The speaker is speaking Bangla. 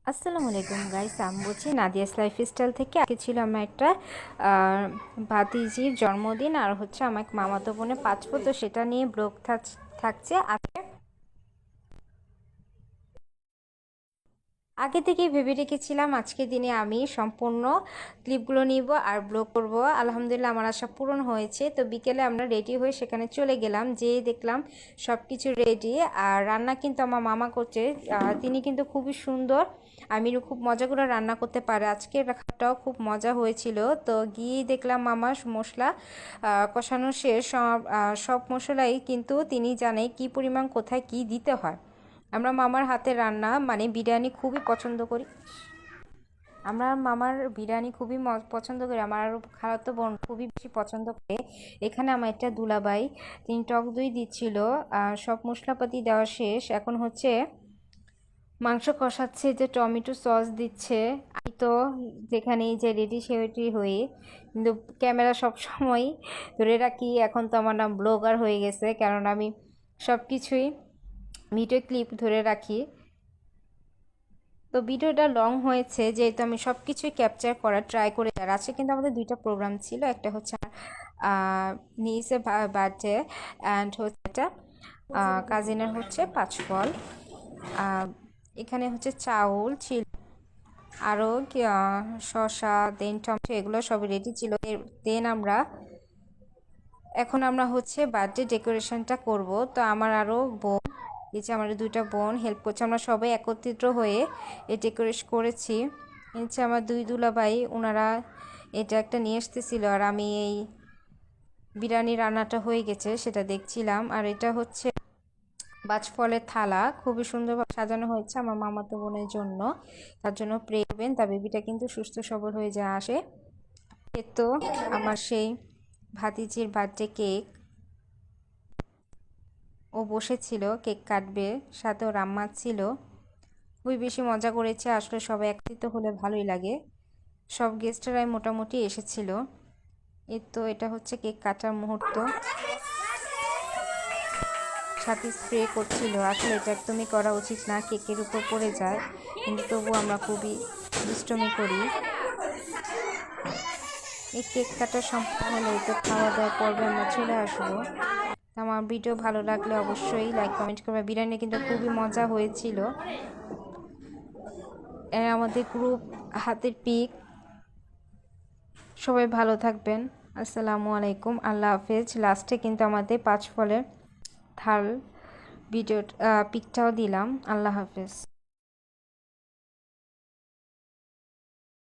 আসসালামু আলাইকুম গাইস, আমি বলছি নাদিয়াস লাইফস্টাইল থেকে। আগে ছিল আমার একটা ভাতিজির জন্মদিন, আর হচ্ছে আমার মামাতো বোনের 5 তো সেটা নিয়ে ব্লগ থাকছে আজকে। আগে থেকেই ভেবে রেখেছিলাম আজকের দিনে আমি সম্পূর্ণ ক্লিপগুলো নিব আর ব্লগ করব। আলহামদুলিল্লাহ আমার আশা পূরণ হয়েছে। তো বিকেলে আমরা রেডি হয়ে সেখানে চলে গেলাম, যেয়ে দেখলাম সব কিছু রেডি। আর রান্না কিন্তু আমার মামা করছে। তিনি কিন্তু খুবই সুন্দর, আমিরও খুব মজা করে রান্না করতে পারে। আজকের খাবারটাও খুব মজা হয়েছিল। তো গিয়ে দেখলাম মামা মশলা কষানো শেষ। সব মশলাই কিন্তু তিনি জানে কি পরিমাণ কোথায় কি দিতে হয়। আমরা মামার হাতের রান্না মানে বিরিয়ানি খুবই পছন্দ করি। আমরা মামার বিরিয়ানি খুবই পছন্দ করি। আমার আরও খালাতো বোন খুবই বেশি পছন্দ করে। এখানে আমার একটা দুলাভাই, তিনি টক দই দিচ্ছিল। সব মশলাপাতি দেওয়া শেষ, এখন হচ্ছে মাংস কষাচ্ছে, যে টমেটো সস দিচ্ছে। আমি তো যেখানে যে রেডি সেটি হয়ে, কিন্তু ক্যামেরা সব সময় ধরে রাখি। এখন তো আমার নাম ব্লগার হয়ে গেছে, কারণ আমি সব কিছুই ভিডিও ক্লিপ ধরে রাখি। তো ভিডিওটা লং হয়েছে যেহেতু আমি সব কিছুই ক্যাপচার করার ট্রাই করে। আর আজকে কিন্তু আমাদের দুইটা প্রোগ্রাম ছিল, একটা হচ্ছে নিসের বার্থডে, অ্যান্ড হচ্ছে একটা কাজিনের হচ্ছে 5 ফল। এখানে হচ্ছে চাউল ছিল, আরও শসা, দেন টমেটো, এগুলো সব রেডি ছিল। দেন এখন আমরা হচ্ছে বার্থডে ডেকোরেশনটা করব। তো আমার আরও বোন, এই যে আমার দুইটা বোন হেল্প করছে। আমরা সবাই একত্রিত হয়ে এই ডেকোরেট করেছি। হচ্ছে আমার দুই দুলাভাই, ওনারা এটা একটা নিয়ে আসতেছিল, আর আমি এই বিরিয়ানি রান্নাটা হয়ে গেছে সেটা দেখছিলাম। আর এটা হচ্ছে বাজফলের থালা, খুবই সুন্দরভাবে সাজানো হয়েছে আমার মামাতো বোনের জন্য। তার জন্য প্রে করবেন, তার বেবিটা কিন্তু সুস্থ সবল হয়ে যায় আসে। এ তো আমার সেই ভাতিজির বার্থডে কেক, ও বসেছিল কেক কাটবে, সাথে ওর আম্মা ছিল। খুবই বেশি মজা করেছে। আসলে সবাই একত্রিত হলে ভালোই লাগে। সব গেস্টরাই মোটামুটি এসেছিল। এই তো এটা হচ্ছে কেক কাটার মুহূর্ত। সাথে স্প্রে করছিল, আসলে এটা একদমই করা উচিত না, কেকের উপর পড়ে যায়, কিন্তু তবু আমরা খুবই দুষ্টমি করি। এই কেক কাটা সম্পূর্ণ হলে তো খাওয়া দাওয়ার পর্বে আমরা চলে আসবো। আমার ভিডিও ভালো লাগলে অবশ্যই লাইক কমেন্ট করবে। বিরিয়ানি কিন্তু খুবই মজা হয়েছিল। আমাদের গ্রুপ হাতের পিক। সবাই ভালো থাকবেন। আসসালামু আলাইকুম, আল্লাহ হাফেজ। লাস্টে কিন্তু আমাদের 5 ফলের থাল ভিডিও পিকটাও দিলাম। আল্লাহ হাফেজ।